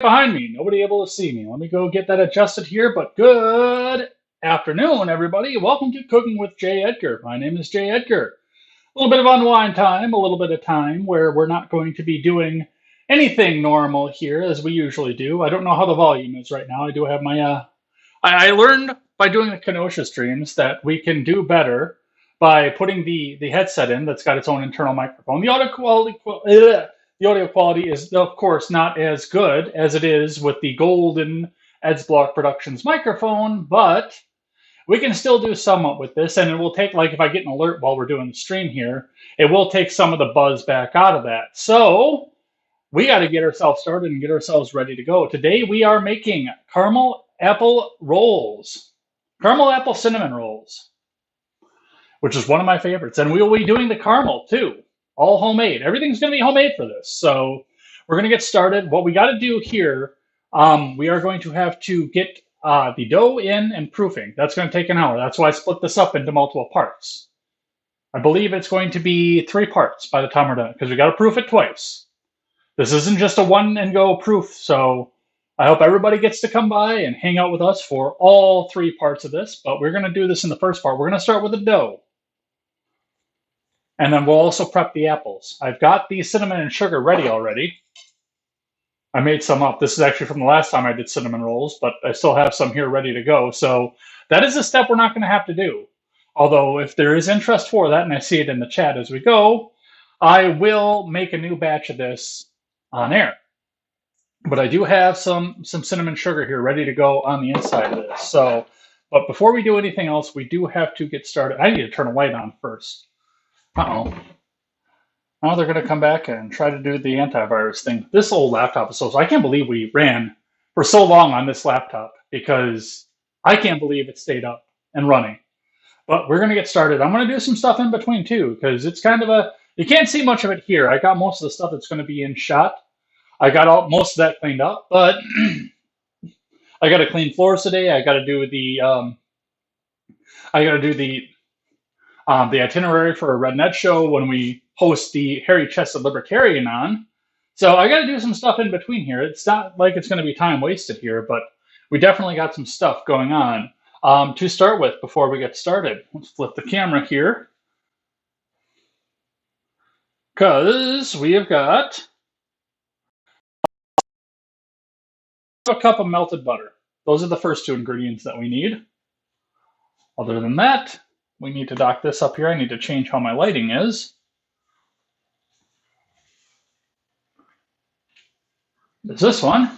behind me. Nobody able to see me. Let me go get that adjusted here. But good afternoon, everybody. Welcome to Cooking with J. Edgar. My name is J. Edgar. A little bit of unwind time, a little bit of time where we're not going to be doing anything normal here as we usually do. I don't know how the volume is right now. I do have my I learned by doing the Kenosha streams that we can do better by putting the headset in that's got its own internal microphone. The audio quality is, of course, not as good as it is with the golden Edsblock Productions microphone, but we can still do somewhat with this, and it will take, like if I get an alert while we're doing the stream here, it will take some of the buzz back out of that. So we got to get ourselves started and get ourselves ready to go. Today we are making caramel apple rolls, caramel apple cinnamon rolls, which is one of my favorites. And we will be doing the caramel too, all homemade. Everything's going to be homemade for this. So we're going to get started. What we got to do here, we are going to have to get the dough in and proofing. That's going to take an hour. That's why I split this up into multiple parts. I believe it's going to be 3 parts by the time we're done because we got to proof it twice. This isn't just a one and go proof, so I hope everybody gets to come by and hang out with us for all 3 parts of this, but we're going to do this in the first part. We're going to start with the dough, and then we'll also prep the apples. I've got the cinnamon and sugar ready already. I made some up. This is actually from the last time I did cinnamon rolls, but I still have some here ready to go, so that is a step we're not going to have to do. Although if there is interest for that, and I see it in the chat as we go, I will make a new batch of this on air. But I do have some cinnamon sugar here ready to go on the inside of this. So, but before we do anything else, we do have to get started. I need to turn a light on first. Uh-oh. Now they're going to come back and try to do the antivirus thing. This old laptop is so... I can't believe we ran for so long on this laptop because I can't believe it stayed up and running. But we're going to get started. I'm going to do some stuff in between too because it's kind of a... You can't see much of it here. I got most of the stuff that's going to be in shot. I got most of that cleaned up, but I got to clean floors today. I got to do the itinerary for a Red Net show when we host the Hairy Chested Libertarian on. So I got to do some stuff in between here. It's not like it's going to be time wasted here, but we definitely got some stuff going on. To start with, before we get started, let's flip the camera here because we have got a cup of melted butter. Those are the first 2 ingredients that we need. Other than that, we need to dock this up here. I need to change how my lighting is. There's this one.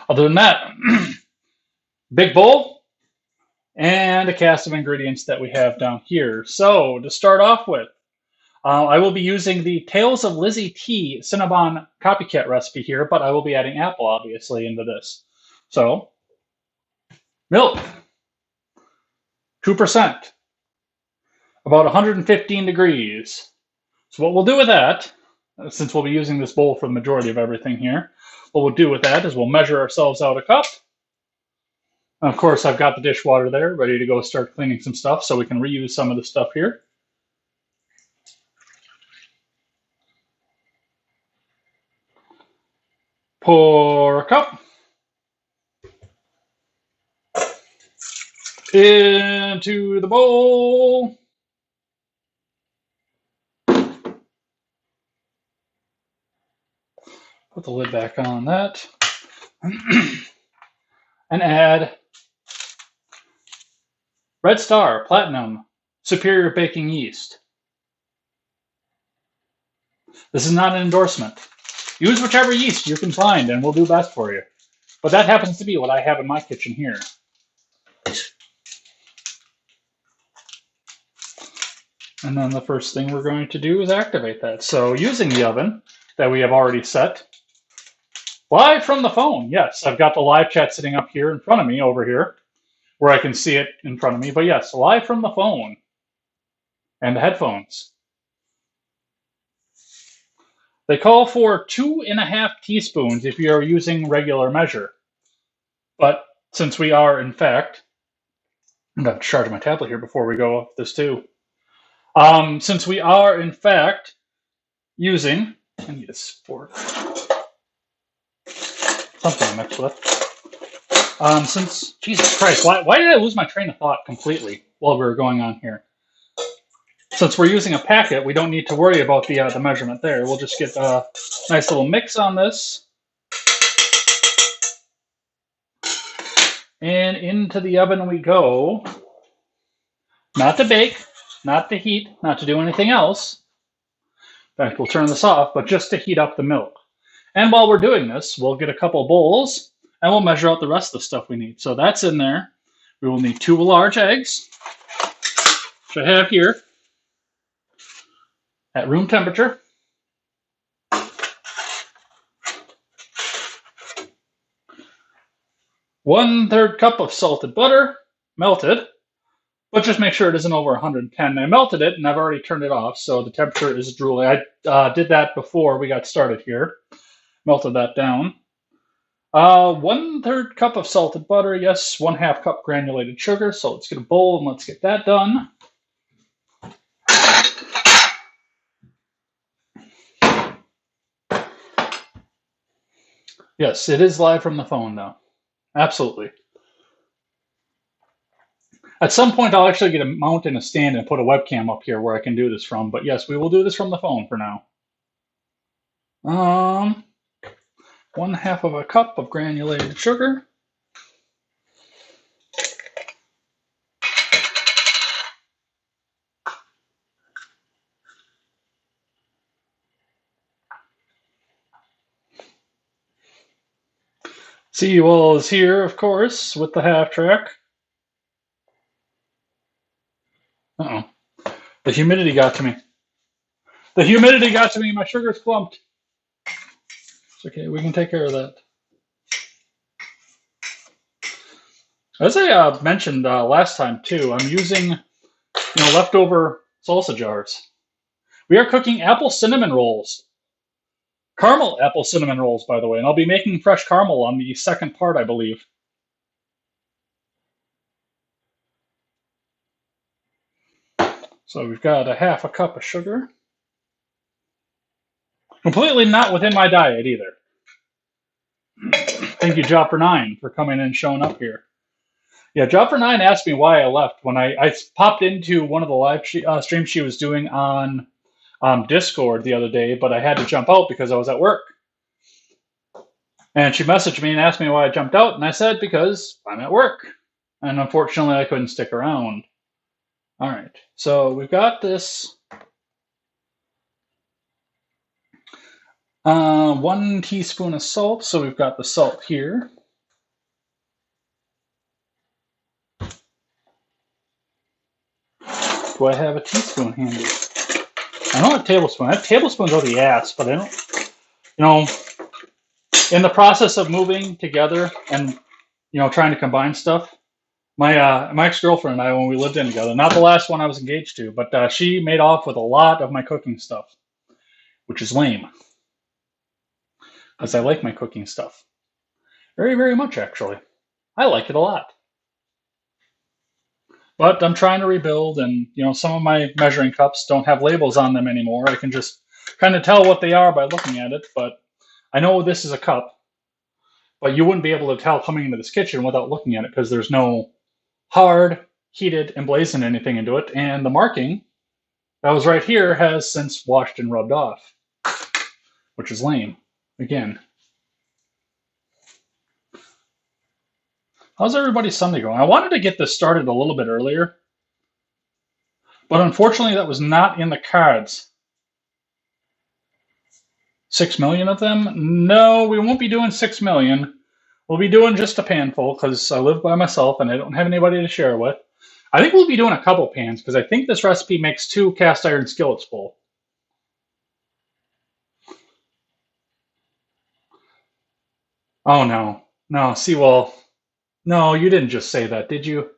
Other than that, big bowl and a cast of ingredients that we have down here. So to start off with, I will be using the Tales of Lizzie T Cinnabon copycat recipe here, but I will be adding apple, obviously, into this. So, milk, 2%, about 115 degrees. So what we'll do with that, since we'll be using this bowl for the majority of everything here, what we'll do with that is we'll measure ourselves out a cup. And of course, I've got the dishwater there, ready to go start cleaning some stuff so we can reuse some of the stuff here. Pour a cup into the bowl. Put the lid back on that. And add Red Star Platinum Superior Baking Yeast. This is not an endorsement. Use whichever yeast you can find and we'll do best for you. But that happens to be what I have in my kitchen here. And then the first thing we're going to do is activate that. So using the oven that we have already set, live from the phone. Yes, I've got the live chat sitting up here in front of me over here where I can see it in front of me. But yes, live from the phone and the headphones. They call for 2.5 teaspoons if you're using regular measure. But since we are, in fact, I'm going to charge my tablet here before we go off this too. Since we are, in fact, using, I need a fork. something to mix with. Since, Jesus Christ, why did I lose my train of thought completely while we were going on here? Since we're using a packet, we don't need to worry about the measurement there. We'll just get a nice little mix on this. And into the oven we go. Not to bake, not to heat, not to do anything else. In fact, we'll turn this off, but just to heat up the milk. And while we're doing this, we'll get a couple bowls, and we'll measure out the rest of the stuff we need. So that's in there. We will need 2 large eggs, which I have here, at room temperature. One-third cup of salted butter, melted, but just make sure it isn't over 110. I melted it, and I've already turned it off, so the temperature is drooling. I did that before we got started here. Melted that down. 1/3 cup of salted butter, yes, 1/2 cup granulated sugar. So let's get a bowl and let's get that done. Yes, it is live from the phone now. Absolutely. At some point, I'll actually get a mount and a stand and put a webcam up here where I can do this from. But yes, we will do this from the phone for now. 1/2 cup of granulated sugar. Seawall is here, of course, with the half track. Uh-oh. The humidity got to me. The humidity got to me. My sugar's clumped. It's okay. We can take care of that. As I mentioned last time, too, I'm using leftover salsa jars. We are cooking apple cinnamon rolls. Caramel apple cinnamon rolls, by the way. And I'll be making fresh caramel on the second part, I believe. So we've got 1/2 cup of sugar. Completely not within my diet either. Thank you, Jopper9, for coming and showing up here. Yeah, Jopper9 asked me why I left when I popped into one of the live streams she was doing on Discord the other day, but I had to jump out because I was at work. And she messaged me and asked me why I jumped out, and I said, because I'm at work. And unfortunately, I couldn't stick around. All right, so we've got this 1 teaspoon of salt. So we've got the salt here. Do I have a teaspoon handy? I don't have a tablespoon. I have tablespoons out the ass, but I don't, in the process of moving together and, trying to combine stuff, my ex-girlfriend and I, when we lived in together, not the last one I was engaged to, but she made off with a lot of my cooking stuff, which is lame. Because I like my cooking stuff. Very, very much, actually. I like it a lot. But I'm trying to rebuild, and some of my measuring cups don't have labels on them anymore. I can just kind of tell what they are by looking at it, but I know this is a cup. But you wouldn't be able to tell coming into this kitchen without looking at it because there's no hard, heated, emblazoned anything into it, and the marking that was right here has since washed and rubbed off, which is lame. Again. How's everybody's Sunday going? I wanted to get this started a little bit earlier, but unfortunately that was not in the cards. 6 million of them? No, we won't be doing 6 million. We'll be doing just a panful because I live by myself and I don't have anybody to share with. I think we'll be doing a couple pans because I think this recipe makes 2 cast iron skillets full. Oh no. No, Seawall. No, you didn't just say that, did you?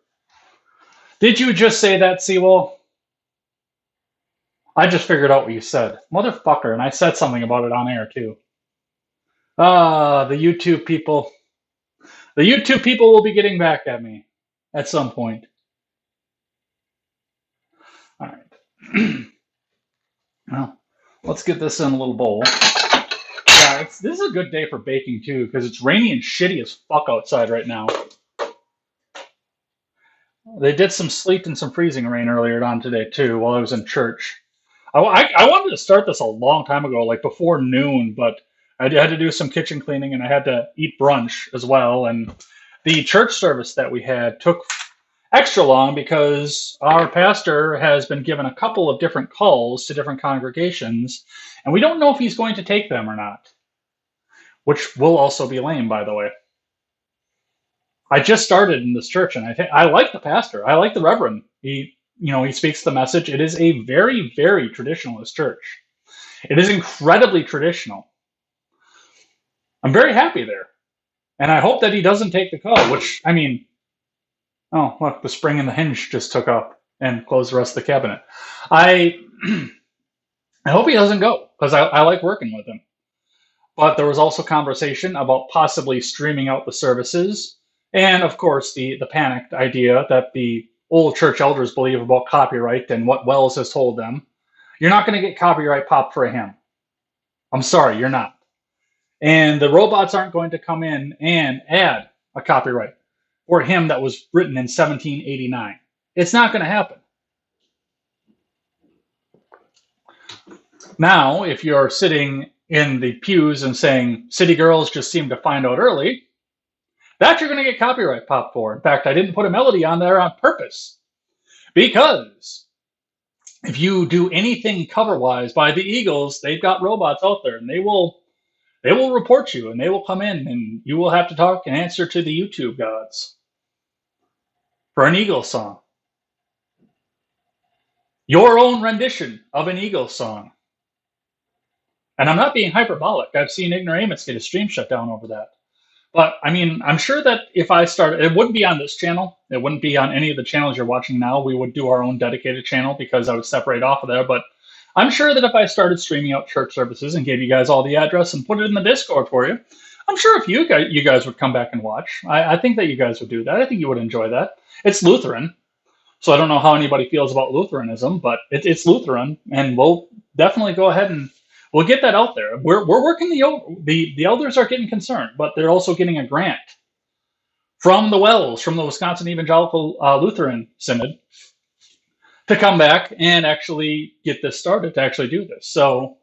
Did you just say that, Seawall? I just figured out what you said. Motherfucker, and I said something about it on air, too. The YouTube people. The YouTube people will be getting back at me at some point. All right. Well, let's get this in a little bowl. this is a good day for baking too, because it's rainy and shitty as fuck outside right now. They did some sleet and some freezing rain earlier on today too, while I was in church. I wanted to start this a long time ago, like before noon, but I had to do some kitchen cleaning and I had to eat brunch as well. And the church service that we had took extra long because our pastor has been given a couple of different calls to different congregations, and we don't know if he's going to take them or not, which will also be lame, by the way. I just started in this church, and I like the pastor. I like the reverend. He speaks the message. It is a very, very traditionalist church. It is incredibly traditional. I'm very happy there, and I hope that he doesn't take the call. Which I mean, oh look, the spring in the hinge just took up and closed the rest of the cabinet. I I hope he doesn't go because I like working with him. But there was also conversation about possibly streaming out the services, and of course the panicked idea that the old church elders believe about copyright and what Wells has told them. You're not going to get copyright pop for a hymn. I'm sorry, you're not. And the robots aren't going to come in and add a copyright for a hymn that was written in 1789. It's not going to happen. Now, if you're sitting in the pews and saying city girls just seem to find out early, that you're going to get copyright pop for. In fact, I didn't put a melody on there on purpose because if you do anything cover-wise by the Eagles, they've got robots out there, and they will report you, and they will come in, and you will have to talk and answer to the YouTube gods for an Eagles song. Your own rendition of an Eagles song. And I'm not being hyperbolic. I've seen Ignoramus get his stream shut down over that. But, I mean, I'm sure that if I started, it wouldn't be on this channel. It wouldn't be on any of the channels you're watching now. We would do our own dedicated channel because I would separate off of there. But I'm sure that if I started streaming out church services and gave you guys all the address and put it in the Discord for you, I'm sure if you guys would come back and watch. I think that you guys would do that. I think you would enjoy that. It's Lutheran. So I don't know how anybody feels about Lutheranism, but it's Lutheran. And we'll definitely go ahead and we'll get that out there. We're working the elders are getting concerned, but they're also getting a grant from the Wells, from the Wisconsin Evangelical Lutheran Synod, to come back and actually get this started, to actually do this. So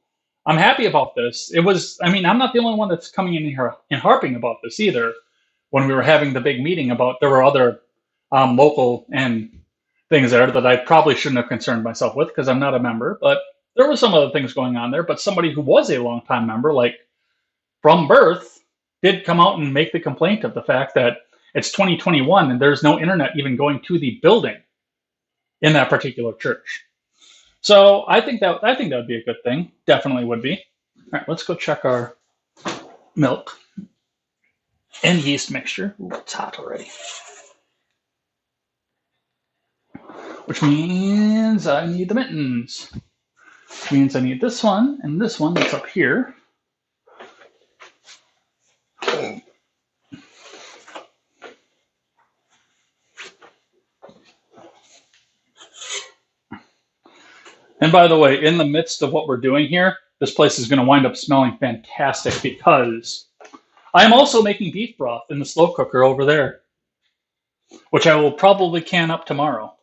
I'm happy about this. I'm not the only one that's coming in here and harping about this either. When we were having the big meeting there were other local and things there that I probably shouldn't have concerned myself with because I'm not a member, but there were some other things going on there. But somebody who was a longtime member, like from birth, did come out and make the complaint of the fact that it's 2021 and there's no internet even going to the building in that particular church. So I think that would be a good thing. Definitely would be. All right, let's go check our milk and yeast mixture. Ooh, it's hot already. Which means I need the mittens. Which means I need this one and this one that's up here. And by the way, in the midst of what we're doing here, this place is going to wind up smelling fantastic because I'm also making beef broth in the slow cooker over there, which I will probably can up tomorrow.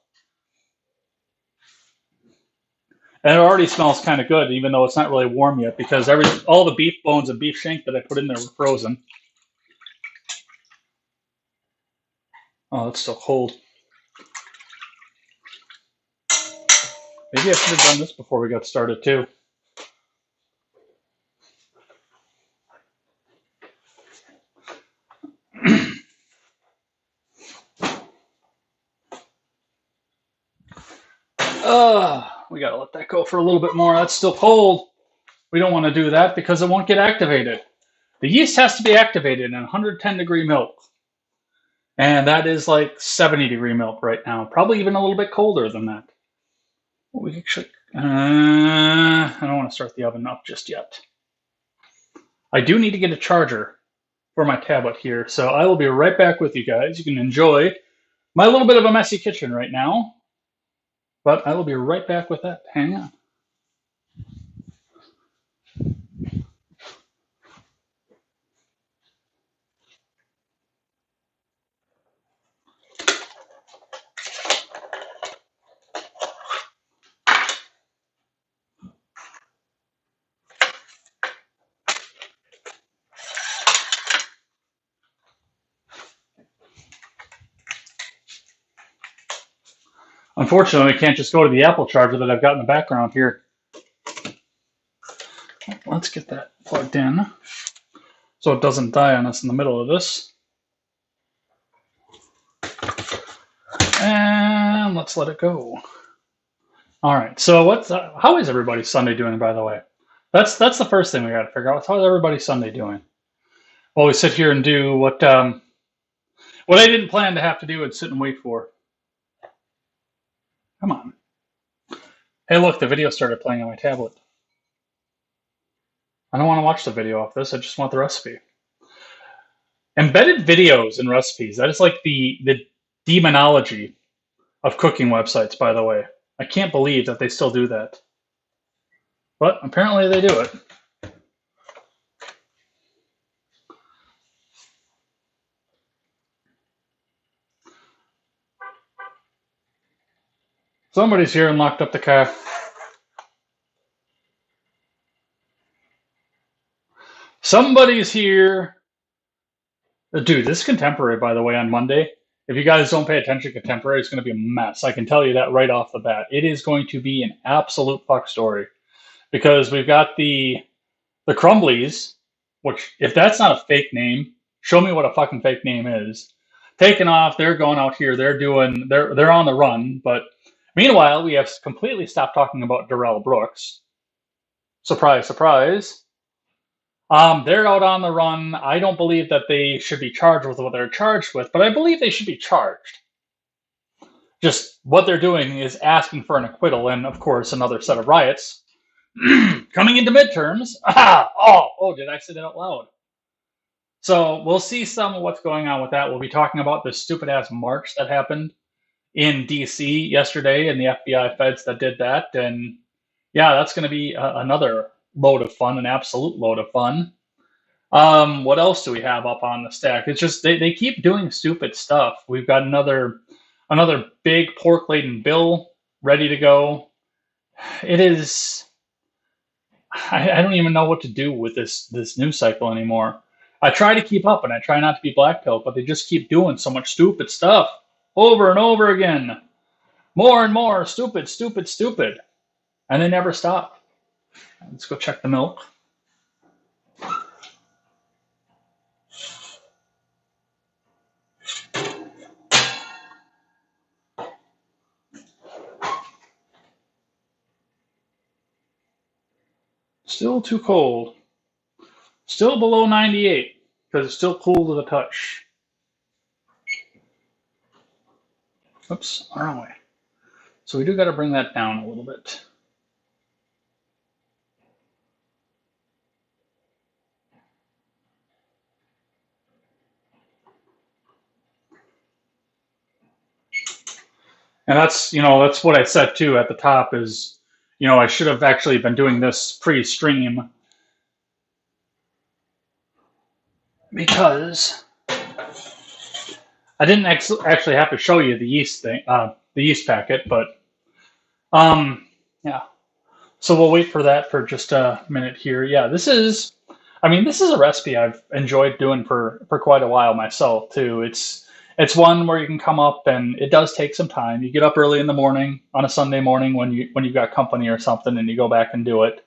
And it already smells kind of good, even though it's not really warm yet, because all the beef bones and beef shank that I put in there were frozen. Oh, it's still cold. Maybe I should have done this before we got started, too. We got to let that go for a little bit more. That's still cold. We don't want to do that because it won't get activated. The yeast has to be activated in 110 degree milk. And that is like 70 degree milk right now. Probably even a little bit colder than that. We actually, I don't want to start the oven up just yet. I do need to get a charger for my tablet here. So I will be right back with you guys. You can enjoy my little bit of a messy kitchen right now. But I will be right back with that. Hang on. Unfortunately, I can't just go to the Apple charger that I've got in the background here. Let's get that plugged in so it doesn't die on us in the middle of this. And let's let it go. All right. So how is everybody's Sunday doing, by the way? That's the first thing we got to figure out. How's everybody's Sunday doing? While we sit here and do what I didn't plan to have to do and sit and wait for. Come on. Hey, look, the video started playing on my tablet. I don't want to watch the video of this. I just want the recipe. Embedded videos and recipes. That is like the demonology of cooking websites, by the way. I can't believe that they still do that. But apparently they do it. Somebody's here and locked up the car. Somebody's here. Dude, this Contemporary, by the way, on Monday, if you guys don't pay attention, Contemporary is going to be a mess. I can tell you that right off the bat. It is going to be an absolute fuck story. Because we've got the Crumblies, which, if that's not a fake name, show me what a fucking fake name is. Taking off, they're going out here, they're on the run, but meanwhile, we have completely stopped talking about Darrell Brooks. Surprise, surprise. They're out on the run. I don't believe that they should be charged with what they're charged with, but I believe they should be charged. Just what they're doing is asking for an acquittal, and of course, another set of riots. Coming into midterms. Oh, did I say that out loud? So we'll see some of what's going on with that. We'll be talking about this stupid-ass march that happened in D.C. yesterday and the FBI feds that did that. And yeah, that's going to be another load of fun, an absolute load of fun. What else do we have up on the stack? It's just they keep doing stupid stuff. We've got another big pork-laden bill ready to go. It is... I don't even know what to do with this news cycle anymore. I try to keep up and I try not to be blackpilled, but they just keep doing so much stupid stuff over and over again. More and more stupid, stupid, stupid. And they never stop. Let's go check the milk. Still too cold. Still below 98 because it's still cool to the touch. Oops, wrong way. So we do got to bring that down a little bit. And that's what I said too at the top is, I should have actually been doing this pre-stream because I didn't actually have to show you the yeast thing, the yeast packet, but yeah. So we'll wait for that for just a minute here. Yeah, this is a recipe I've enjoyed doing for quite a while myself too. It's one where you can come up and it does take some time. You get up early in the morning on a Sunday morning when you've got company or something and you go back and do it.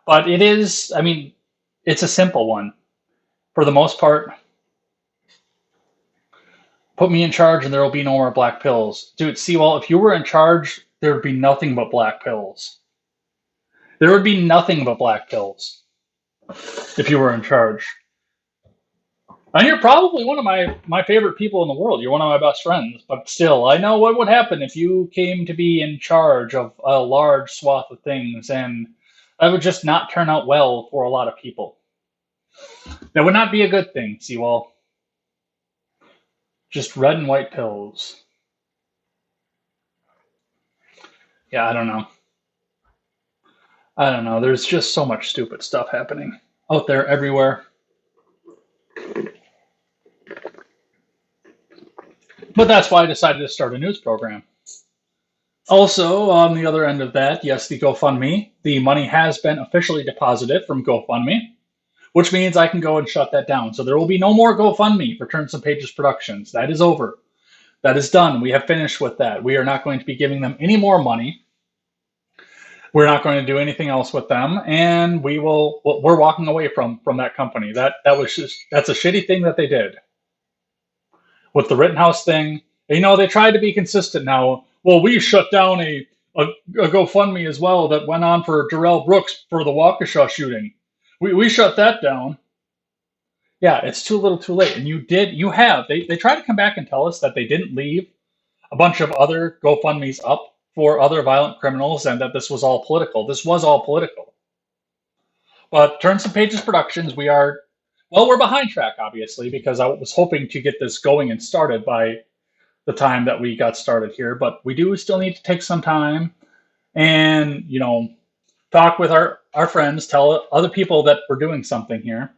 But it's a simple one. For the most part, put me in charge and there will be no more black pills. Dude, Seawall, if you were in charge, there would be nothing but black pills. There would be nothing but black pills if you were in charge. And you're probably one of my favorite people in the world. You're one of my best friends. But still, I know what would happen if you came to be in charge of a large swath of things, and that would just not turn out well for a lot of people. That would not be a good thing, Seawall. Just red and white pills. Yeah, I don't know. There's just so much stupid stuff happening out there everywhere. But that's why I decided to start a news program. Also, on the other end of that, yes, the GoFundMe. The money has been officially deposited from GoFundMe, which means I can go and shut that down. So there will be no more GoFundMe for Turns and Pages Productions. That is over. That is done. We have finished with that. We are not going to be giving them any more money. We're not going to do anything else with them, and we're walking away from that company. That's a shitty thing that they did with the Rittenhouse thing. They tried to be consistent now. Well, we shut down a GoFundMe as well that went on for Darrell Brooks for the Waukesha shooting. We shut that down. Yeah, it's too little too late. And they tried to come back and tell us that they didn't leave a bunch of other GoFundMes up for other violent criminals and that this was all political. This was all political. But Turns and Pages Productions, we're behind track, obviously, because I was hoping to get this going and started by the time that we got started here. But we do still need to take some time and, talk with our friends, tell other people that we're doing something here.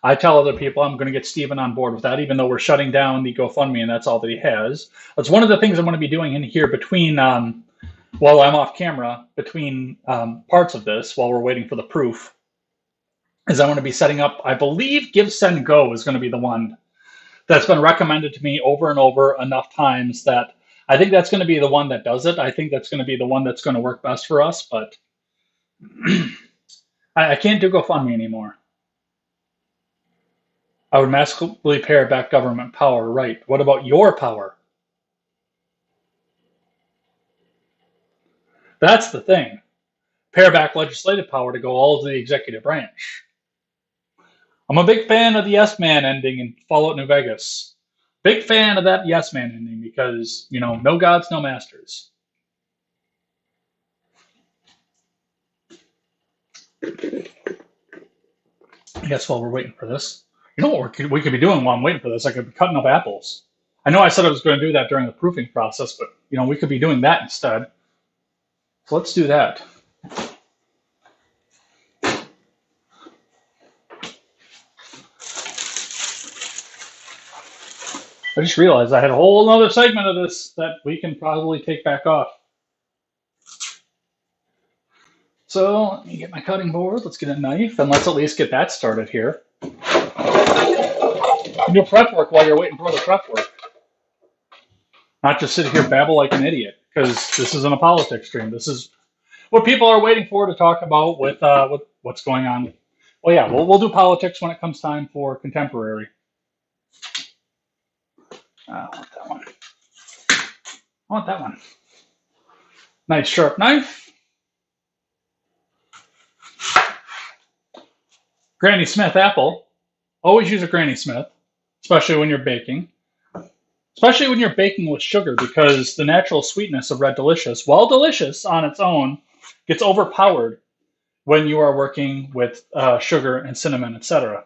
I tell other people I'm going to get Steven on board with that, even though we're shutting down the GoFundMe and that's all that he has. That's one of the things I'm going to be doing in here between, while I'm off camera, between parts of this, while we're waiting for the proof, is I'm going to be setting up, I believe Give, Send, Go is going to be the one that's been recommended to me over and over enough times that I think that's going to be the one that does it. I think that's going to be the one that's going to work best for us, but I can't do GoFundMe anymore. I would massively pare back government power, right? What about your power? That's the thing. Pare back legislative power to go all to the executive branch. I'm a big fan of the Yes Man ending in Fallout New Vegas. Big fan of that Yes Man ending because, no gods, no masters. I guess while we're waiting for this, you know what we could be doing while I'm waiting for this? I could be cutting up apples. I know I said I was going to do that during the proofing process, but, we could be doing that instead. So let's do that. I just realized I had a whole other segment of this that we can probably take back off. So let me get my cutting board. Let's get a knife, and let's at least get that started here. Do prep work while you're waiting for the prep work. Not just sit here babble like an idiot, because this isn't a politics stream. This is what people are waiting for to talk about with what's going on. Well, yeah, we'll do politics when it comes time for contemporary. I want that one. I want that one. Nice sharp knife. Granny Smith apple. Always use a Granny Smith, especially when you're baking. Especially when you're baking with sugar, because the natural sweetness of Red Delicious, while delicious on its own, gets overpowered when you are working with sugar and cinnamon, etc.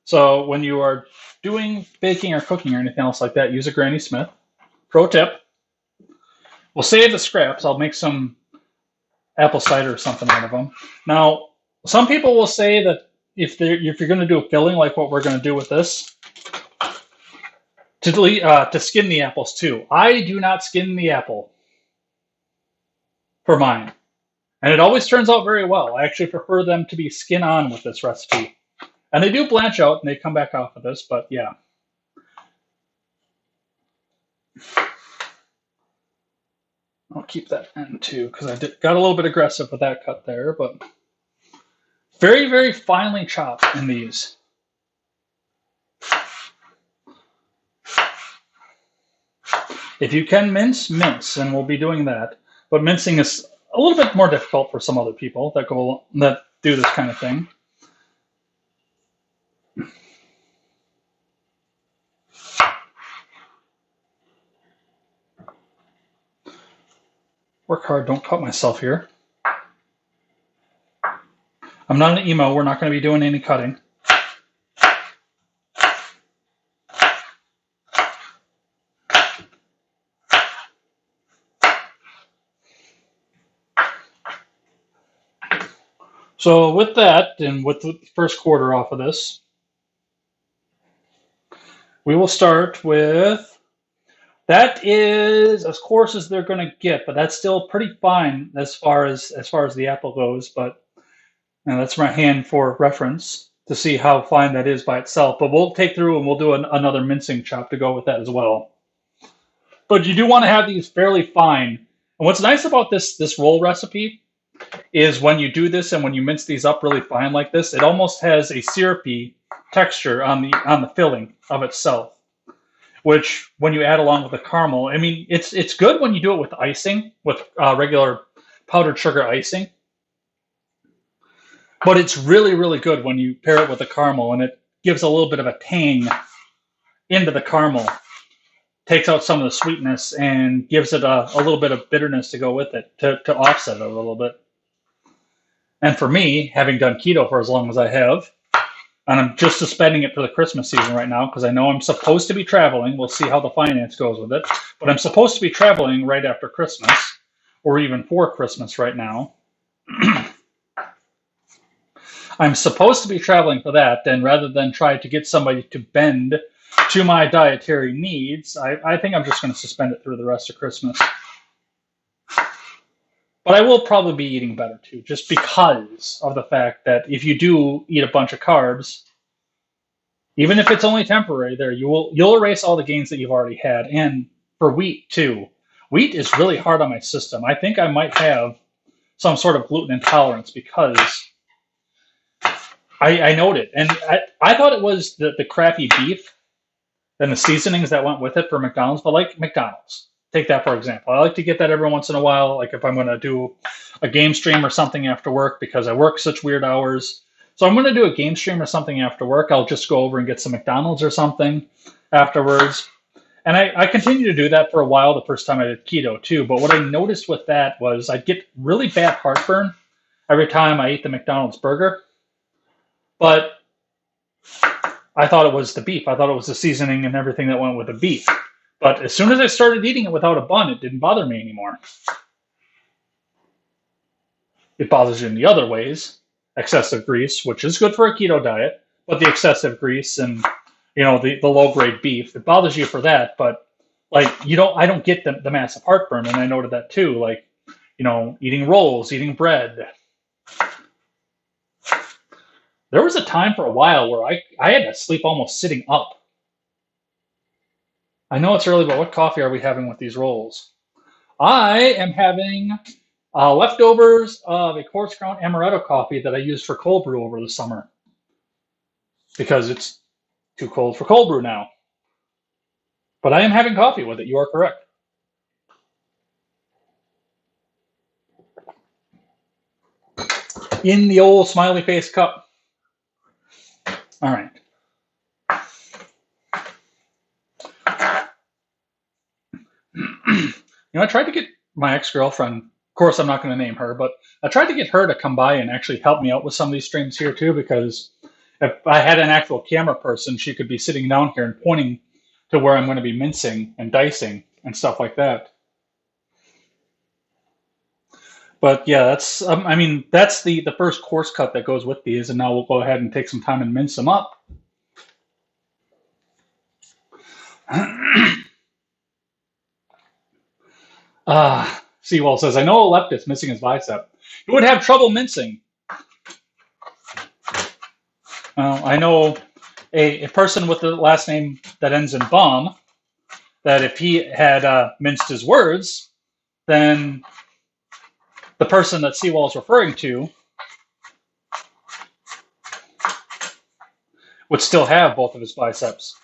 So when you are doing baking or cooking or anything else like that, use a Granny Smith. Pro tip. We'll save the scraps. I'll make some apple cider or something out of them. Now, some people will say that if you're going to do a filling like what we're going to do with this, to skin the apples too. I do not skin the apple for mine. And it always turns out very well. I actually prefer them to be skin on with this recipe. And they do blanch out and they come back off of this, but yeah. I'll keep that in too, because I got a little bit aggressive with that cut there, but very, very finely chopped in these. If you can mince, and we'll be doing that. But mincing is a little bit more difficult for some other people that do this kind of thing. Work hard, don't cut myself here. I'm not an emo, we're not going to be doing any cutting. So with that, and with the first quarter off of this, we will start with, that is as coarse as they're going to get, but that's still pretty fine as far as the apple goes. But that's my hand for reference to see how fine that is by itself. But we'll take through and we'll do another mincing chop to go with that as well. But you do want to have these fairly fine. And what's nice about this roll recipe is when you do this and when you mince these up really fine like this, it almost has a syrupy texture on the filling of itself. Which, when you add along with the caramel, I mean, it's good when you do it with icing, with regular powdered sugar icing. But it's really, really good when you pair it with the caramel, and it gives a little bit of a tang into the caramel. Takes out some of the sweetness and gives it a little bit of bitterness to go with it, to offset it a little bit. And for me, having done keto for as long as I have, and I'm just suspending it for the Christmas season right now because I know I'm supposed to be traveling. We'll see how the finance goes with it. But I'm supposed to be traveling right after Christmas, or even for Christmas right now. I'm supposed to be traveling for that, and rather than try to get somebody to bend to my dietary needs, I think I'm just going to suspend it through the rest of Christmas. But I will probably be eating better too, just because of the fact that if you do eat a bunch of carbs, even if it's only temporary, you'll erase all the gains that you've already had. And for wheat too, wheat is really hard on my system. I think I might have some sort of gluten intolerance because I noted, and I thought it was the crappy beef and the seasonings that went with it for McDonald's, but like McDonald's. Take that for example. I like to get that every once in a while, like if I'm going to do a game stream or something after work because I work such weird hours. So I'm going to do a game stream or something after work. I'll just go over and get some McDonald's or something afterwards. And I continued to do that for a while the first time I did keto too. But what I noticed with that was I'd get really bad heartburn every time I ate the McDonald's burger. But I thought it was the beef. I thought it was the seasoning and everything that went with the beef. But as soon as I started eating it without a bun, it didn't bother me anymore. It bothers you in the other ways. Excessive grease, which is good for a keto diet, but the excessive grease and the low-grade beef, it bothers you for that. But like I don't get the massive heartburn, and I noted that too. Like eating rolls, eating bread. There was a time for a while where I had to sleep almost sitting up. I know it's early, but what coffee are we having with these rolls? I am having leftovers of a coarse ground amaretto coffee that I used for cold brew over the summer because it's too cold for cold brew now. But I am having coffee with it. You are correct. In the old smiley face cup. All right. I tried to get my ex-girlfriend, of course I'm not going to name her, but I tried to get her to come by and actually help me out with some of these streams here too, because if I had an actual camera person, she could be sitting down here and pointing to where I'm going to be mincing and dicing and stuff like that. But yeah, that's the first course cut that goes with these, and now we'll go ahead and take some time and mince them up. Seawall says, I know a Leibt is missing his bicep. He would have trouble mincing. I know a person with the last name that ends in Baum, that if he had minced his words, then the person that Seawall is referring to would still have both of his biceps.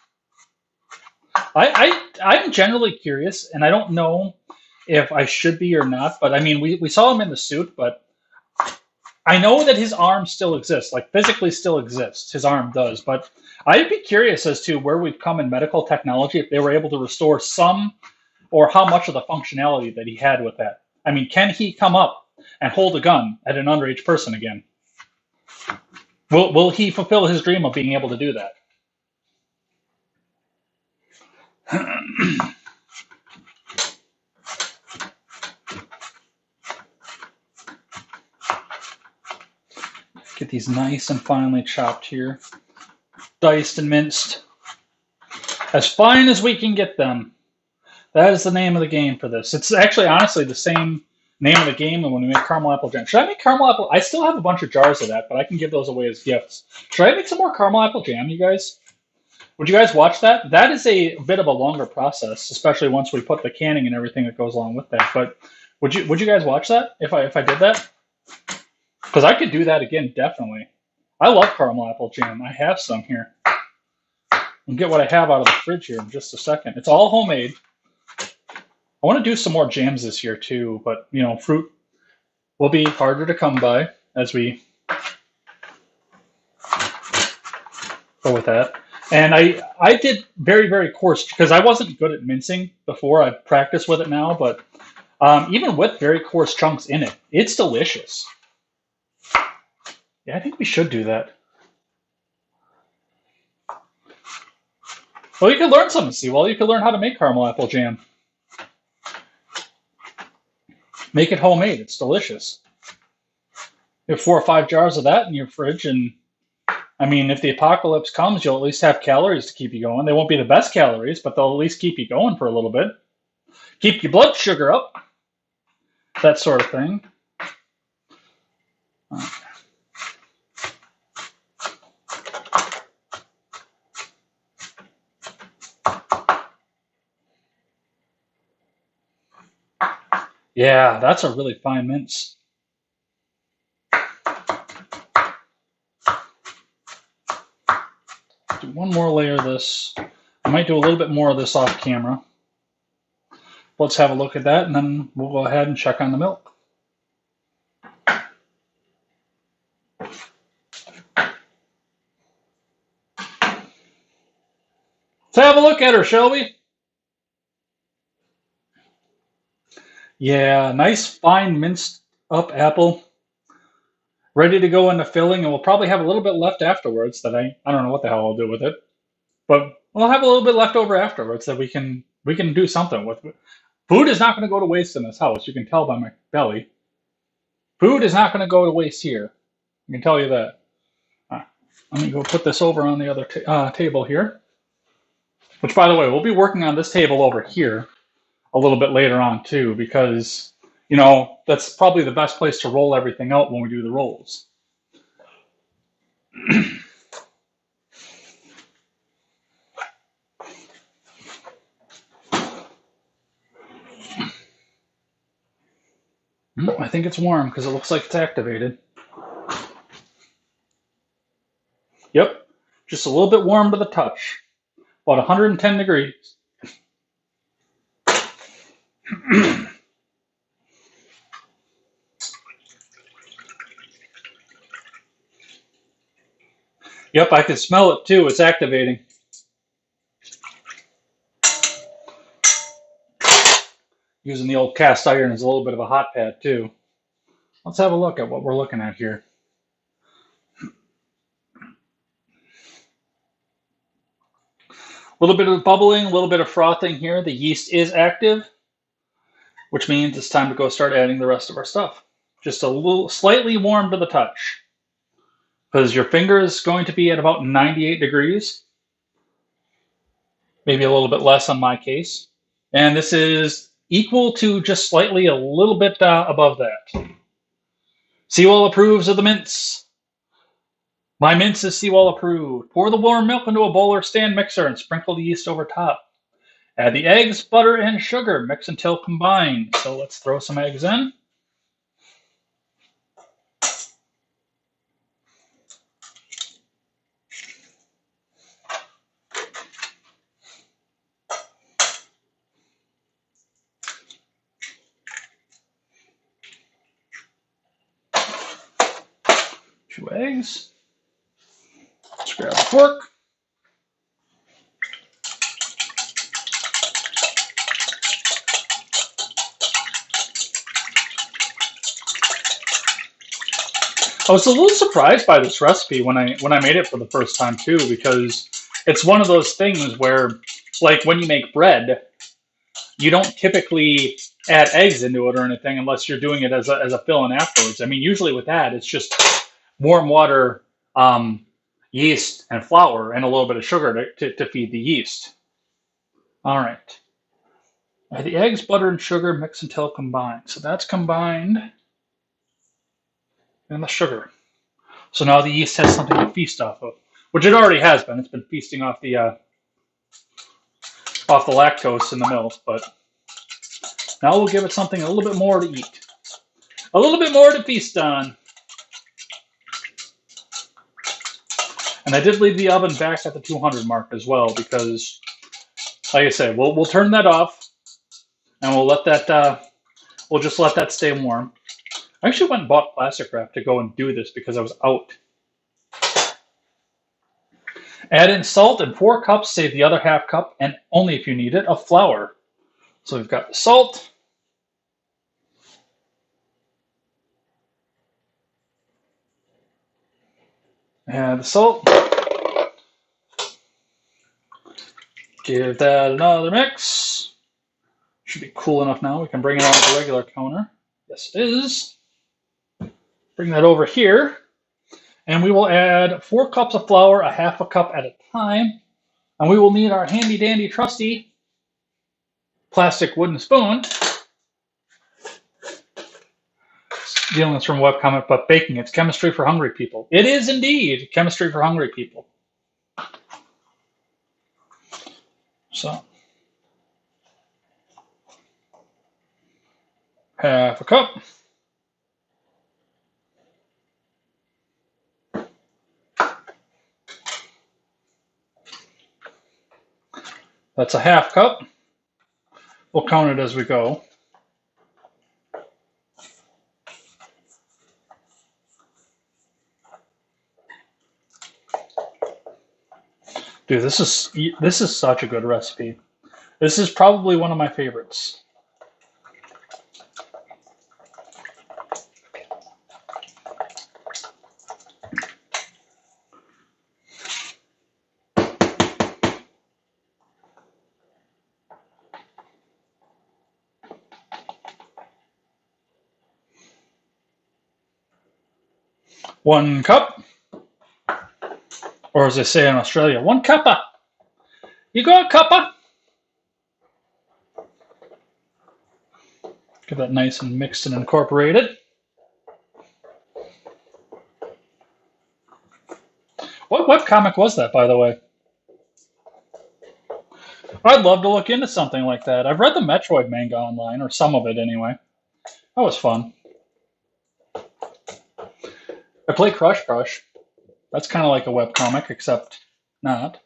I'm generally curious, and I don't know if I should be or not, but I mean, we saw him in the suit, but I know that his arm still exists, like physically still exists. His arm does, but I'd be curious as to where we've come in medical technology if they were able to restore some or how much of the functionality that he had with that. I mean, can he come up and hold a gun at an underage person again? Will he fulfill his dream of being able to do that? Get these nice and finely chopped here. Diced and minced. As fine as we can get them. That is the name of the game for this. It's actually, honestly, the same name of the game when we make caramel apple jam. Should I make caramel apple? I still have a bunch of jars of that, but I can give those away as gifts. Should I make some more caramel apple jam, you guys? Would you guys watch that? That is a bit of a longer process, especially once we put the canning and everything that goes along with that. But would you guys watch that if I did that? Because I could do that again, definitely. I love caramel apple jam. I have some here. I'll get what I have out of the fridge here in just a second. It's all homemade. I want to do some more jams this year too, but you know, fruit will be harder to come by as we go with that. And I did very, very coarse because I wasn't good at mincing before. I practice with it now, but even with very coarse chunks in it, it's delicious. Yeah, I think we should do that. Well, you could learn something, Seawall. You could learn how to make caramel apple jam. Make it homemade. It's delicious. You have 4 or 5 jars of that in your fridge, and I mean, if the apocalypse comes, you'll at least have calories to keep you going. They won't be the best calories, but they'll at least keep you going for a little bit. Keep your blood sugar up, that sort of thing. Yeah, that's a really fine mince. Do one more layer of this. I might do a little bit more of this off camera. Let's have a look at that, and then we'll go ahead and check on the milk. Let's have a look at her, shall we? Yeah, nice fine minced up apple. Ready to go into filling, and we'll probably have a little bit left afterwards that I don't know what the hell I'll do with it. But we'll have a little bit left over afterwards that we can do something with. Food is not going to go to waste in this house. You can tell by my belly. Food is not going to go to waste here. I can tell you that. Let me go put this over on the other table here. Which, by the way, we'll be working on this table over here a little bit later on too, because you know that's probably the best place to roll everything out when we do the rolls. I think it's warm because it looks like it's activated. Yep, just a little bit warm to the touch. About 110 degrees. Yep, I can smell it too. It's activating. Using the old cast iron as a little bit of a hot pad too. Let's have a look at what we're looking at here. A little bit of bubbling, a little bit of frothing here. The yeast is active, which means it's time to go start adding the rest of our stuff. Just a little slightly warm to the touch, because your finger is going to be at about 98 degrees, maybe a little bit less on my case. And this is equal to just slightly a little bit above that. Seawall approves of the mince. My mince is Seawall approved. Pour the warm milk into a bowl or stand mixer and sprinkle the yeast over top. Add the eggs, butter, and sugar. Mix until combined. So let's throw some eggs in. Two eggs. Let's grab a fork. I was a little surprised by this recipe when I made it for the first time too, because it's one of those things where, like when you make bread, you don't typically add eggs into it or anything unless you're doing it as a fill-in afterwards. I mean, usually with that, it's just warm water, yeast, and flour, and a little bit of sugar to feed the yeast. All right. Add the eggs, butter, and sugar, mix until combined. So that's combined. And the sugar. So now the yeast has something to feast off of, which it already has been. It's been feasting off the off the lactose in the milk, but now we'll give it something a little bit more to eat. A little bit more to feast on. And I did leave the oven back at the 200 mark as well because, like I said, we'll turn that off and we'll let that we'll just let that stay warm. I actually went and bought plastic wrap to go and do this because I was out. Add in salt and 4 cups, save the other half cup, and only if you need it, of flour. So we've got the salt. Add the salt. Give that another mix. Should be cool enough now. We can bring it on the regular counter. Yes, it is. Bring that over here. And we will add 4 cups of flour, a half a cup at a time. And we will need our handy dandy trusty plastic wooden spoon. Dealing this from a webcomic, but baking, it's chemistry for hungry people. It is indeed chemistry for hungry people. So, half a cup. That's a half cup. We'll count it as we go. Dude, this is such a good recipe. This is probably one of my favorites. One cup. Or as they say in Australia, 1 cuppa. You got a cuppa? Get that nice and mixed and incorporated. What webcomic was that, by the way? I'd love to look into something like that. I've read the Metroid manga online, or some of it anyway. That was fun. I play Crush Crush. That's kind of like a webcomic, except not.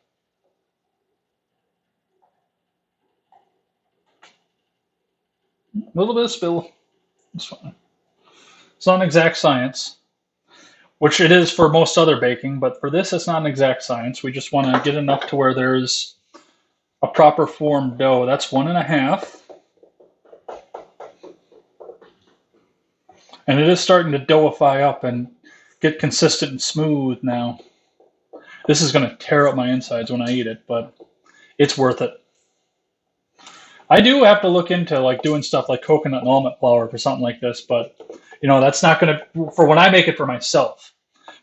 A little bit of spill. It's fine. It's not an exact science, which it is for most other baking, but for this, it's not an exact science. We just want to get enough to where there's a proper formed dough. That's 1.5. And it is starting to doughify up and get consistent and smooth now. This is going to tear up my insides when I eat it, but it's worth it. I do have to look into like doing stuff like coconut and almond flour for something like this, but you know, that's not going to, for when I make it for myself,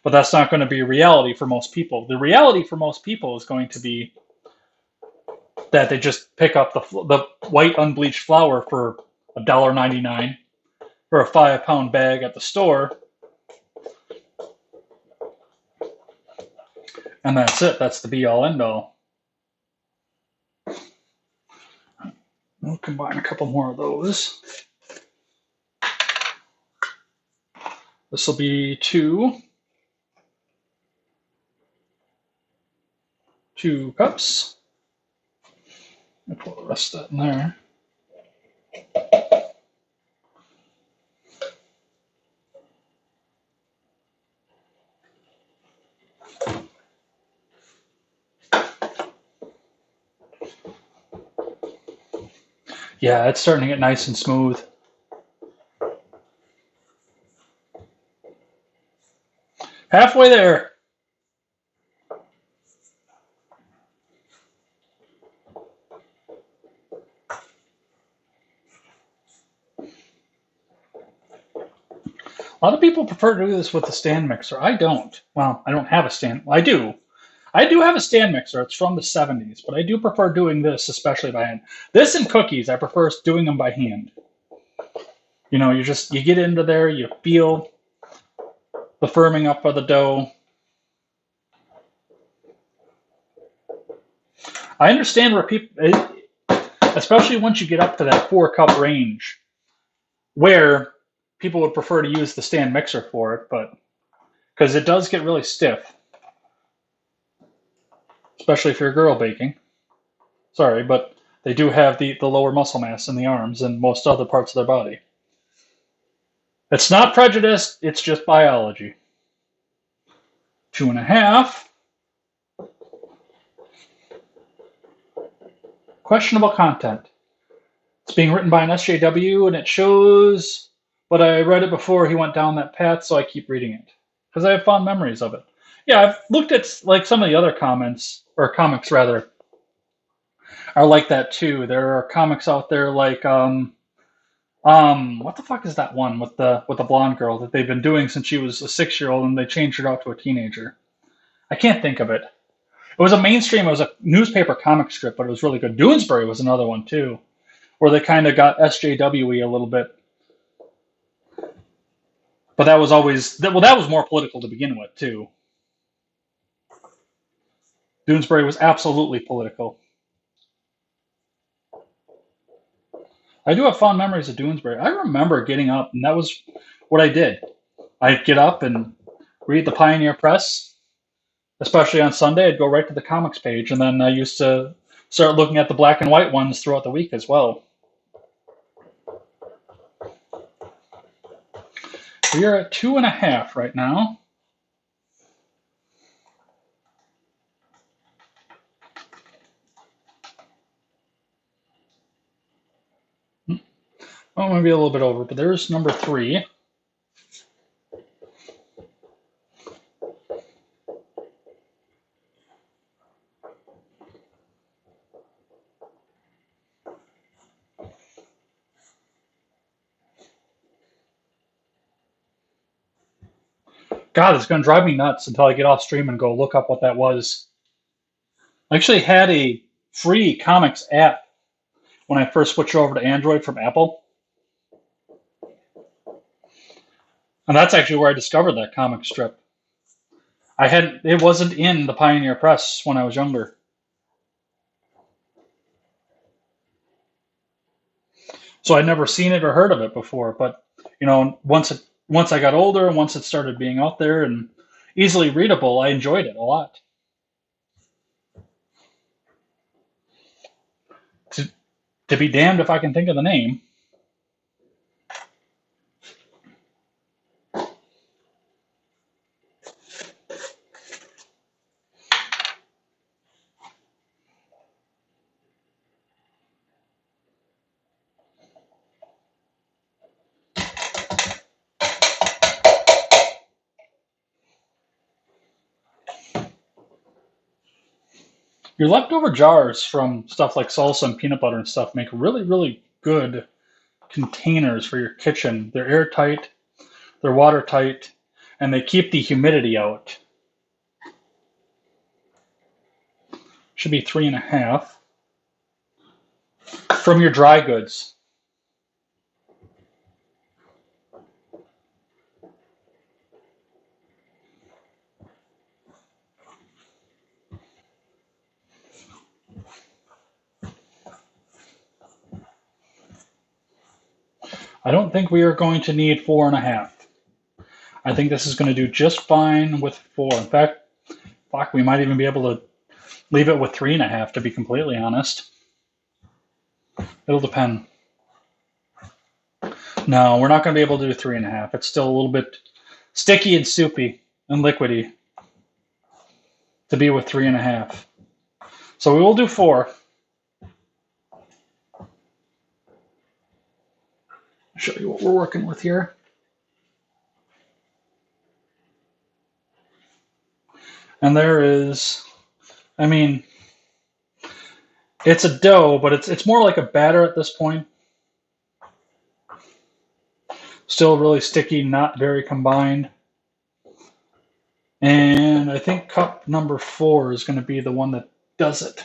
but that's not going to be reality for most people. The reality for most people is going to be that they just pick up the white unbleached flour for $1.99 for a 5-pound bag at the store. And that's it. That's the be-all, end-all. We'll combine a couple more of those. This will be 2 cups. I'll put the rest of that in there. Yeah, it's starting to get nice and smooth. Halfway there. A lot of people prefer to do this with the stand mixer. I don't. Well, I don't have a stand. Well, I do. I do have a stand mixer. It's from the 70s, but I do prefer doing this, especially by hand. This and cookies, I prefer doing them by hand. You know, you get into there, you feel the firming up of the dough. I understand where people, especially once you get up to that 4-cup range, where people would prefer to use the stand mixer for it, but because it does get really stiff, especially if you're a girl baking. Sorry, but they do have the lower muscle mass in the arms and most other parts of their body. It's not prejudice, it's just biology. 2.5. Questionable content. It's being written by an SJW and it shows, but I read it before he went down that path, so I keep reading it because I have fond memories of it. Yeah, I've looked at like some of the other comments or comics rather are like that too. There are comics out there like what the fuck is that one with the blonde girl that they've been doing since she was a 6-year-old and they changed her out to a teenager? I can't think of it. It was a mainstream, it was a newspaper comic strip, but it was really good. Doonesbury was another one too, where they kind of got SJW-y a little bit. But that was always, well, that was more political to begin with too. Doonesbury was absolutely political. I do have fond memories of Doonesbury. I remember getting up, and that was what I did. I'd get up and read the Pioneer Press, especially on Sunday. I'd go right to the comics page, and then I used to start looking at the black and white ones throughout the week as well. We are at 2.5 right now. Well, maybe a little bit over, but there's number 3. God, it's going to drive me nuts until I get off stream and go look up what that was. I actually had a free comics app when I first switched over to Android from Apple. And that's actually where I discovered that comic strip. It wasn't in the Pioneer Press when I was younger. So I'd never seen it or heard of it before. But, once I got older and once it started being out there and easily readable, I enjoyed it a lot. To, to be damned if I can think of the name. Your leftover jars from stuff like salsa and peanut butter and stuff make really, really good containers for your kitchen. They're airtight, they're watertight, and they keep the humidity out. Should be 3.5. From your dry goods. I don't think we are going to need 4.5. I think this is going to do just fine with 4. In fact, fuck, we might even be able to leave it with 3.5, to be completely honest. It'll depend. No, we're not going to be able to do 3.5. It's still a little bit sticky and soupy and liquidy to be with 3.5. So we will do 4. I'll show you what we're working with here. And there is, I mean, it's a dough, but it's more like a batter at this point. Still really sticky, not very combined. And I think cup number 4 is going to be the one that does it.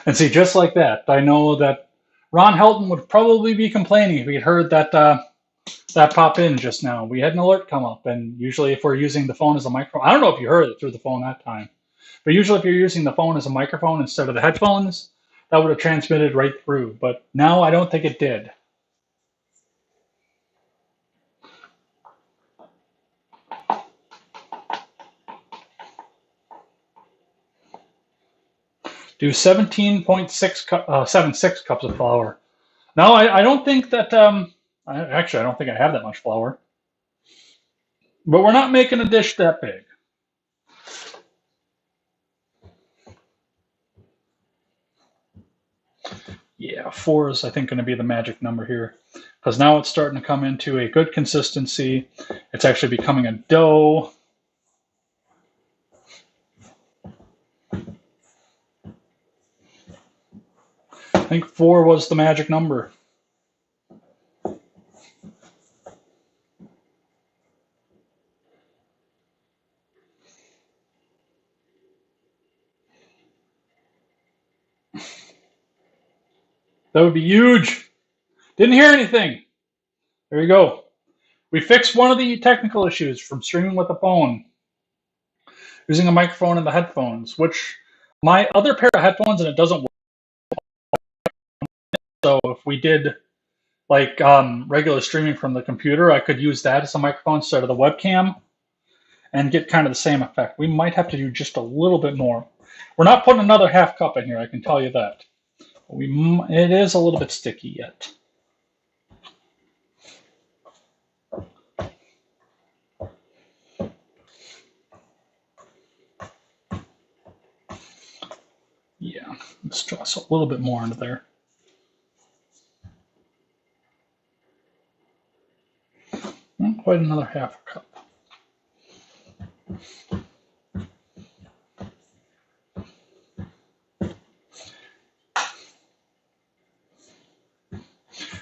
And see, just like that, I know that Ron Helton would probably be complaining if he had heard that pop in just now. We had an alert come up, and usually if we're using the phone as a microphone, I don't know if you heard it through the phone that time, but usually if you're using the phone as a microphone instead of the headphones, that would have transmitted right through. But now I don't think it did. Do 17.76 cups of flour. No, I don't think that. Actually, I don't think I have that much flour. But we're not making a dish that big. Yeah, 4 is, I think, going to be the magic number here. Because now it's starting to come into a good consistency. It's actually becoming a dough. I think 4 was the magic number. That would be huge. Didn't hear anything. There you go. We fixed one of the technical issues from streaming with a phone using a microphone and the headphones, which my other pair of headphones and it doesn't work. So if we did like regular streaming from the computer, I could use that as a microphone instead of the webcam and get kind of the same effect. We might have to do just a little bit more. We're not putting another half cup in here, I can tell you that. It is a little bit sticky yet. Yeah, let's toss a little bit more into there. Not quite another half a cup.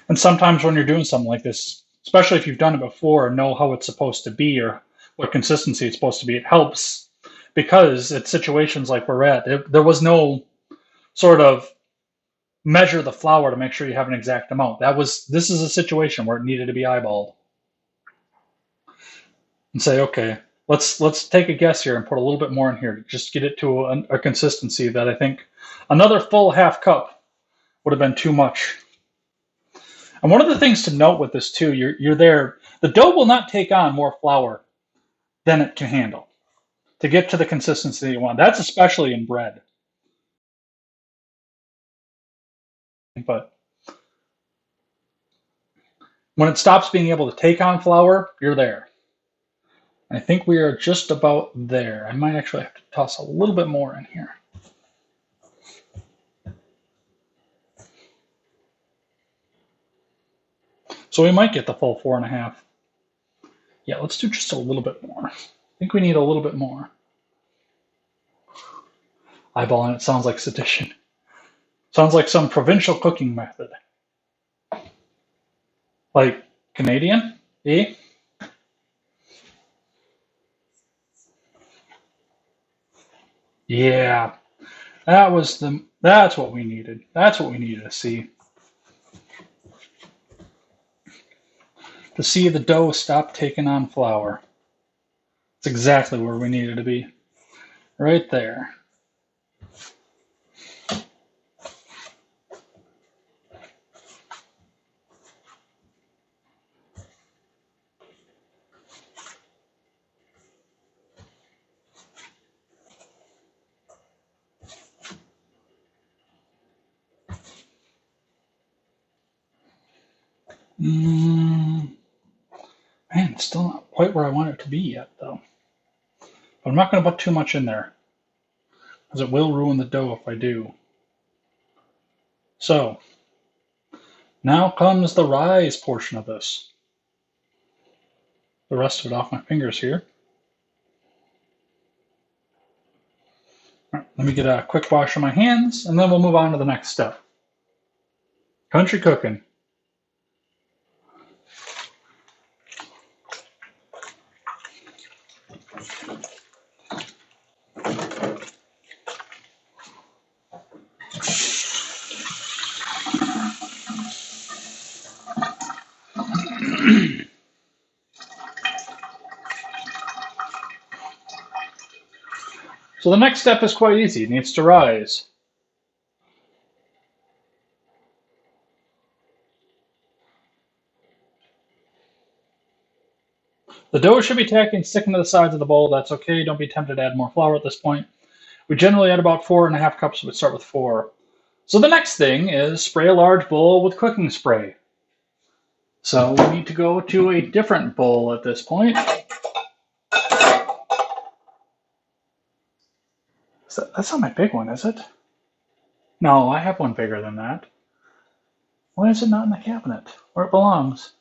And sometimes when you're doing something like this, especially if you've done it before and know how it's supposed to be or what consistency it's supposed to be, it helps because at situations like we're at, there was no sort of measure the flour to make sure you have an exact amount. This is a situation where it needed to be eyeballed and say, okay, let's take a guess here and put a little bit more in here to just get it to a consistency that I think another full half cup would have been too much. And one of the things to note with this too, you're there. The dough will not take on more flour than it can handle to get to the consistency you want. That's especially in bread. But when it stops being able to take on flour, you're there. I think we are just about there. I might actually have to toss a little bit more in here. So we might get the full 4.5. Yeah, let's do just a little bit more. I think we need a little bit more. Eyeballing it sounds like sedition. Sounds like some provincial cooking method. Like Canadian? Eh? Yeah. That's what we needed. That's what we needed to see. To see the dough stop taking on flour. It's exactly where we needed to be. Right there. Man, it's still not quite where I want it to be yet, though. But I'm not going to put too much in there, because it will ruin the dough if I do. So, now comes the rise portion of this. The rest of it off my fingers here. All right, let me get a quick wash of my hands, and then we'll move on to the next step. Country cooking. So the next step is quite easy. It needs to rise. The dough should be tacky and sticking to the sides of the bowl. That's okay. Don't be tempted to add more flour at this point. We generally add about 4.5 cups. We start with 4. So the next thing is spray a large bowl with cooking spray. So we need to go to a different bowl at this point. That's not my big one, is it? No, I have one bigger than that. Why is it not in the cabinet where it belongs?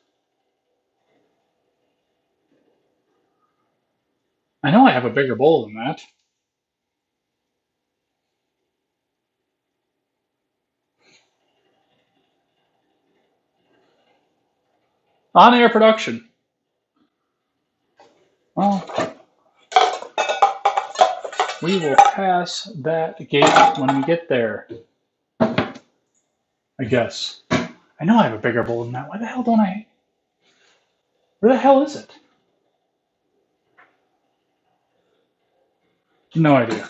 I know I have a bigger bowl than that. On-air production. Well, we will pass that gate when we get there. I guess. I know I have a bigger bowl than that. Why the hell don't I? Where the hell is it? No idea.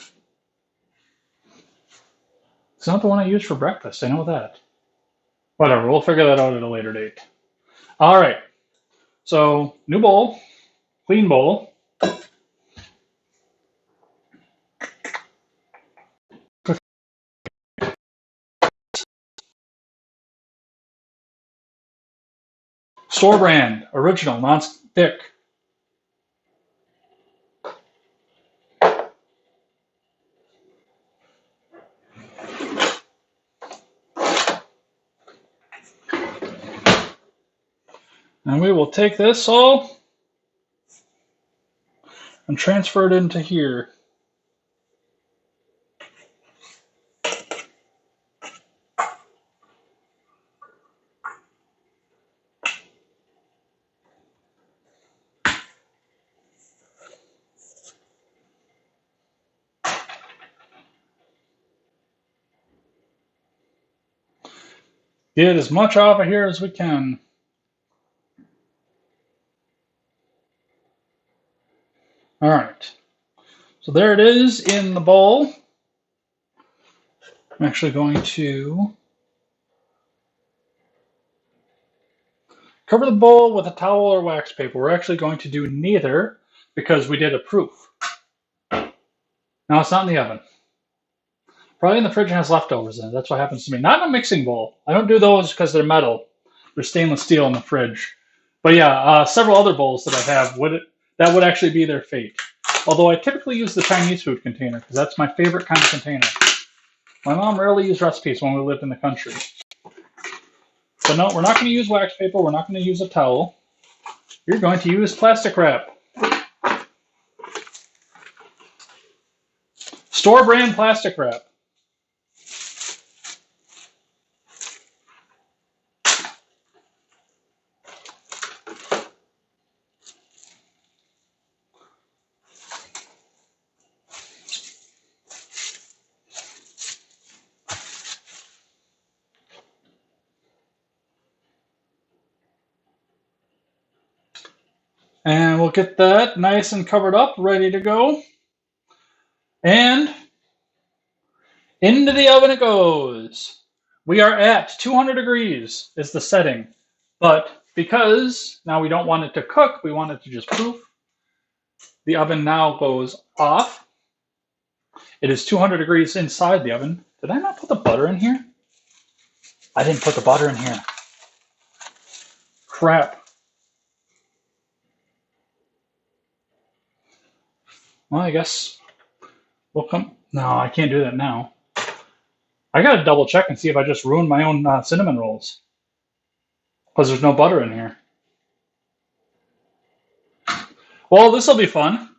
It's not the one I used for breakfast. I know that. Whatever. We'll figure that out at a later date. All right. So, new bowl. Clean bowl. Store brand. Original. Non-stick. And we will take this all and transfer it into here. Get as much off of here as we can. All right. So there it is in the bowl. I'm actually going to cover the bowl with a towel or wax paper. We're actually going to do neither because we did a proof. Now it's not in the oven. Probably in the fridge and has leftovers in it. That's what happens to me. Not in a mixing bowl. I don't do those because they're metal. They're stainless steel in the fridge. But yeah, several other bowls that I have that would actually be their fate. Although I typically use the Chinese food container because that's my favorite kind of container. My mom rarely used recipes when we lived in the country. But no, we're not going to use wax paper. We're not going to use a towel. You're going to use plastic wrap. Store brand plastic wrap. And we'll get that nice and covered up, ready to go. And into the oven it goes. We are at 200 degrees is the setting. But because now we don't want it to cook, we want it to just proof. The oven now goes off. It is 200 degrees inside the oven. Did I not put the butter in here? I didn't put the butter in here. Crap. Well, I guess we'll come. No, I can't do that now. I gotta double check and see if I just ruined my own cinnamon rolls. Because there's no butter in here. Well, this will be fun.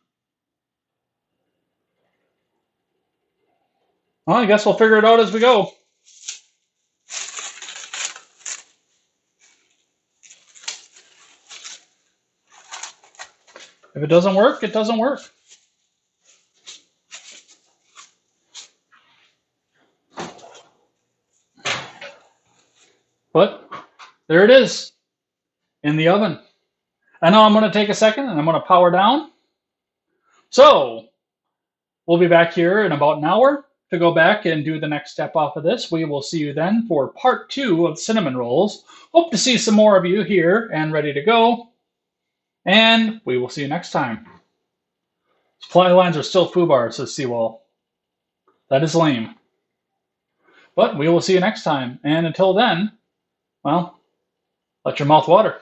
Well, I guess we'll figure it out as we go. If it doesn't work, it doesn't work. But there it is in the oven. And now I'm going to take a second and I'm going to power down. So We'll be back here in about an hour to go back and do the next step off of this. We will see you then for part 2 of cinnamon rolls. Hope to see some more of you here and ready to go. And we will see you next time. Supply lines are still foobar, says Seawall. That is lame. But we will see you next time. And until then, well, let your mouth water.